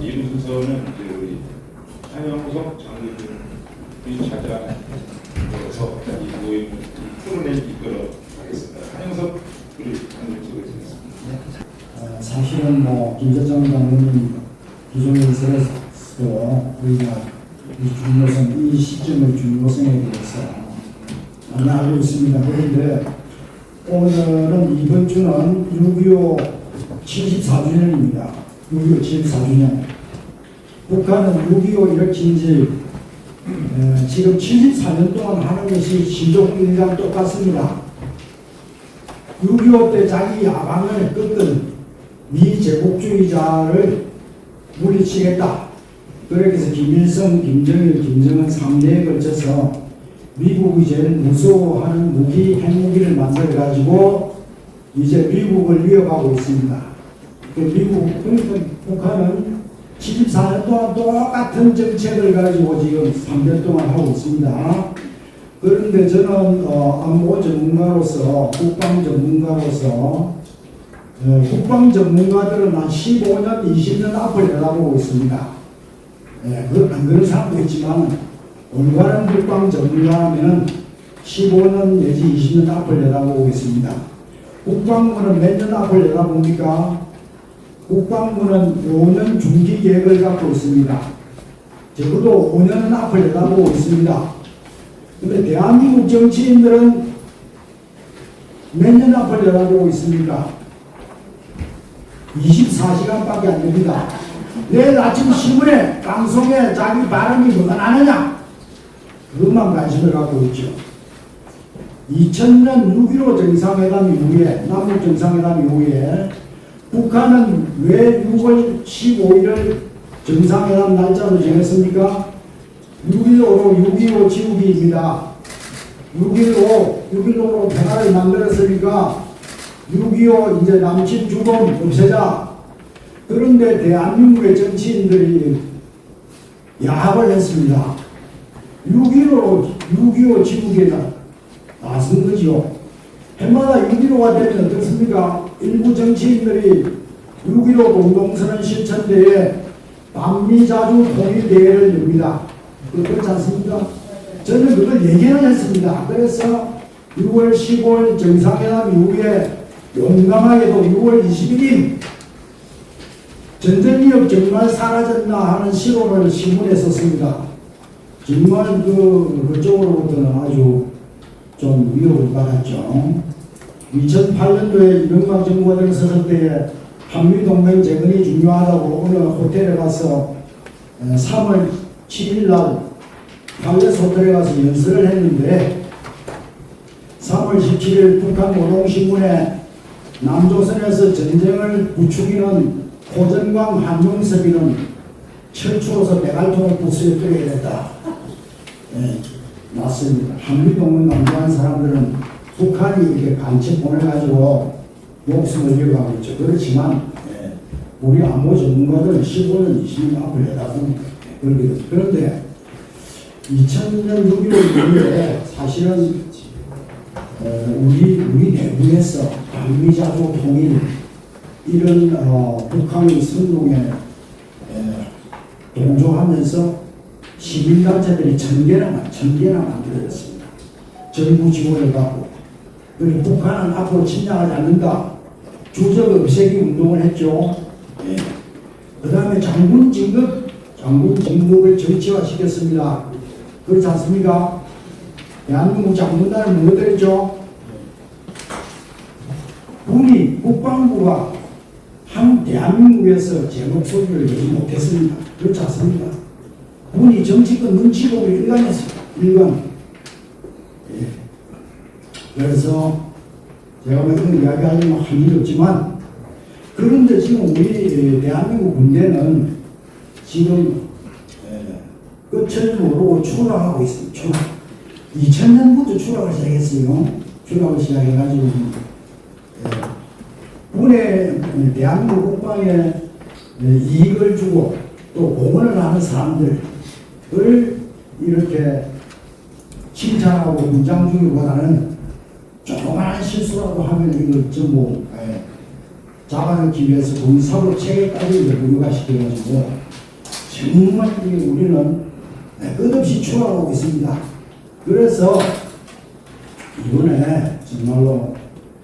이부 순서는 이제 우리 한영석 장군님이 찾아서 이 모임을 토론을 이끌어 가겠습니다. 한영석 우리 장군님 소개해드리겠습니다. 사실은 김재정 장군님 기존에서 우리가 이 시점의 중요성에 대해서 많이 알고 있습니다. 그런데 오늘은 이번 주는 6.25 74주년입니다. 6.25 74주년. 북한은 6.25 일으킨 지 지금 74년 동안 하는 것이 시종일관 똑같습니다. 6.25 때 자기 야망을 끄던 미제국주의자를 물리치겠다. 그렇게 해서 김일성, 김정일, 김정은 3대에 걸쳐서 미국이 제일 무서워하는 무기, 핵무기를 만들어가지고 이제 미국을 위협하고 있습니다. 그러니까 북한은 74년 동안 똑같은 정책을 가지고 지금 3년 동안 하고 있습니다. 그런데 저는 안보 전문가로서, 국방 전문가로서 국방 전문가들은 한 15년, 20년 앞을 내다보고 있습니다. 안 그런 사람도 있지만 올바른 국방 전문가라면 15년 내지 20년 앞을 내다보고 있습니다. 국방부는 몇 년 앞을 내다봅니까? 국방부는 5년 중기 계획을 갖고 있습니다. 적어도 5년 앞을 내다보고 있습니다. 그런데 대한민국 정치인들은 몇 년 앞을 내다보고 있습니까? 24시간밖에 안 됩니다. 내일 아침 신문에, 방송에 자기 발언이 뭐가 나느냐? 그것만 관심을 갖고 있죠. 2000년 6.15 정상회담 이후에, 남북 정상회담 이후에 북한은 왜 6월 15일을 정상회담 날짜로 정했습니까? 6.15로 6.25 지우기입니다. 6.15로 평화를 만들었으니까 6.25 이제 남친 주범 없애자. 그런데 대한민국의 정치인들이 야합을 했습니다. 6.15로 6.25 지우기에 나선 거죠. 해마다 6.15가 되면 어떻습니까? 일부 정치인들이 6.15 공동선언 실천대회 반미자주 통일대회를 엽니다. 그렇지 않습니까? 저는 그걸 예견을 했습니다. 그래서 6월 15일 정상회담 이후에 용감하게도 6월 21일 전쟁위협 정말 사라졌나 하는 시론을 신문에 썼습니다. 정말 그쪽으로부터는 아주 좀 위협을 받았죠. 2008년도에 이명박 정부가 들어섰을 때에 한미동맹 재건이 중요하다고 어느 호텔에 가서 3월 7일 날 팔레스 호텔에 가서 연설을 했는데 3월 17일 북한 노동신문에 남조선에서 전쟁을 부추기는 호전광 한용섭이는 철추로서 메갈통을 부수에 됐다. 맞습니다. 한미동맹 강조한 사람들은 북한이 이렇게 간첩 보내가지고 목숨을 잃어가고 있죠. 그렇지만 우리 안보 전문가들은 15년, 20년 앞을 내다봅니다. 그런데 2000년 6.15 이후에 사실은 우리 내부에서 반미자주 통일 이런 북한의 선동에 동조하면서 시민단체들이 천개나 만들어졌습니다. 정부 지원을 받고 그리고 북한은 앞으로 침략하지 않는다. 주적 없애기 운동을 했죠. 그 다음에 장군 진급을 정치화시켰습니다. 그렇지 않습니까? 대한민국 장군단을 무너뜨렸죠. 국방부가 대한민국에서 제 목소리를 내지 못했습니다. 그렇지 않습니까? 군이 정치권 눈치 보고 일관했습니다. 일관. 그래서 제가 이런 이야기하려면 할 일이 없지만 그런데 지금 우리 대한민국 군대는 지금 끝을 모르고 추락하고 있습니다. 추락. 2000년부터 추락을 시작했어요. 추락을 시작해가지고 군에 대한민국 국방에 이익을 주고 또 공헌을 하는 사람들을 이렇게 칭찬하고 문장 주기보다는 조그마한 실수라고 하면 이거 전부 잡아넣기 위해서 군사법 체계까지 무효화 시켜가지고 정말 이게 우리는 끝없이 추락하고 있습니다. 그래서 이번에 정말로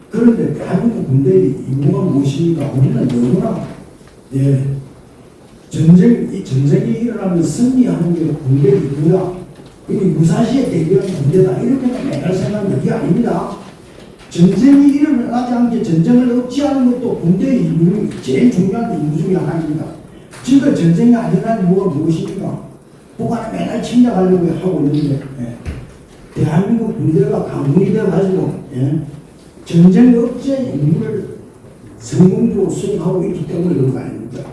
그런데 대한민국 군대의 임무가 무엇입니까? 우리는 너무나 전쟁이 일어나면 승리하는 게 군대의 임무다. 그게 무사시에 대비하는 군대다. 이렇게만 맨날 생각하는 게 아닙니다. 전쟁이 일어나지 않게 전쟁을 억제하는 것도 군대의 임무, 제일 중요한 임무 중에 하나입니다. 지금 전쟁이 아니라는 이유가 무엇입니까? 북한을 맨날 침략하려고 하고 있는데 대한민국 군대가 강군이 되어가지고 전쟁 억제 임무를 성공적으로 수행하고 있기 때문에 그런 거 아닙니까?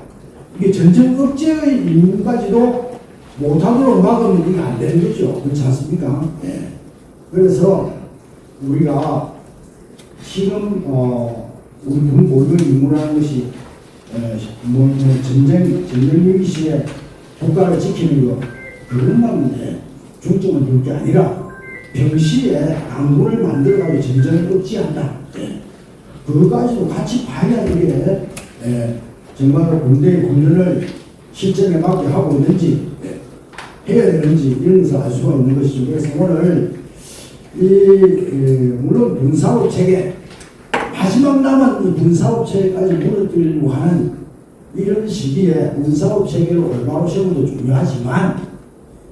이게 전쟁 억제의 임무까지도 못하도록 막으면 이게 안 되는 거죠. 그렇지 않습니까? 그래서 우리가 지금 우리 군 모두의 임무라는 것이 전쟁 위기 시에 국가를 지키는 것 그것만 중점을 둘 게 아니라 병시에 강군을 만들어가지고 전쟁을 억제한다. 그것까지도 같이 봐야 이게 정말로 군대의 군전을 실전에 맞게 하고 있는지 해야 되는지 이런 것을 알 수가 있는 것이죠. 그래서 오늘 물론 군사법 체계 마지막 남은 이 군사법 체계까지 무너뜨리려고 하는 이런 시기에 군사법 체계를 올바로 세우는 것도 중요하지만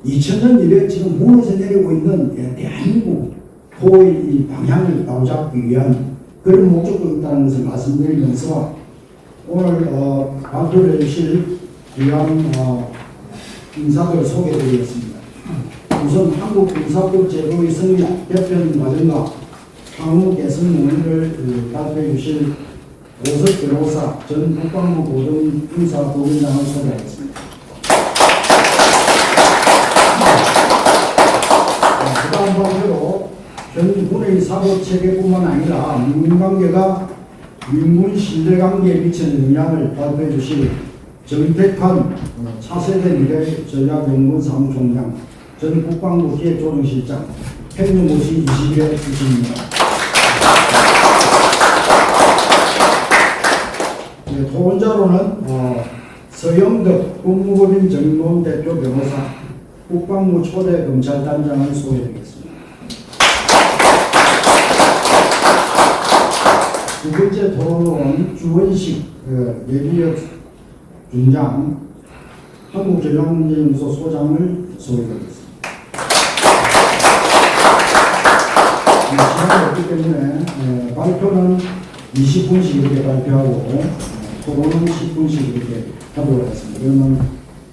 2000년 이래 지금 무너져 내리고 있는 대한민국 포의 이 방향을 바로잡기 위한 그런 목적도 있다는 것을 말씀드리면서 오늘 발표를 해주실 귀한 인사들을 소개해드리겠습니다. 우선 한국 군사법 제도의 승리 개편 과정과 향후 개선 논의를 발표해 주실 오석 변호사 전 국방부 고등인사부위원장을 소개하겠습니다. 그 다음 발표로 현 군의 사법체계뿐만 아니라 민군관계가 민군 신뢰관계에 미치는 영향을 발표해 주실 정택한 차세대 미래 전략연구사무총장 전 국방부 기획조정실장 행정고시 20회 주십니다. 토론자로는 서영덕 국무법인 정론 대표 변호사 국방부 초대 검찰단장을 소개드리겠습니다. 두 번째 토론은 주원식 예비역 준장 한국전략문제연구소 소장을 소개드리겠습니다. 시간이 없기 때문에 발표는 20분씩 이렇게 발표하고 토론은 10분씩 이렇게 하도록 하겠습니다. 그러면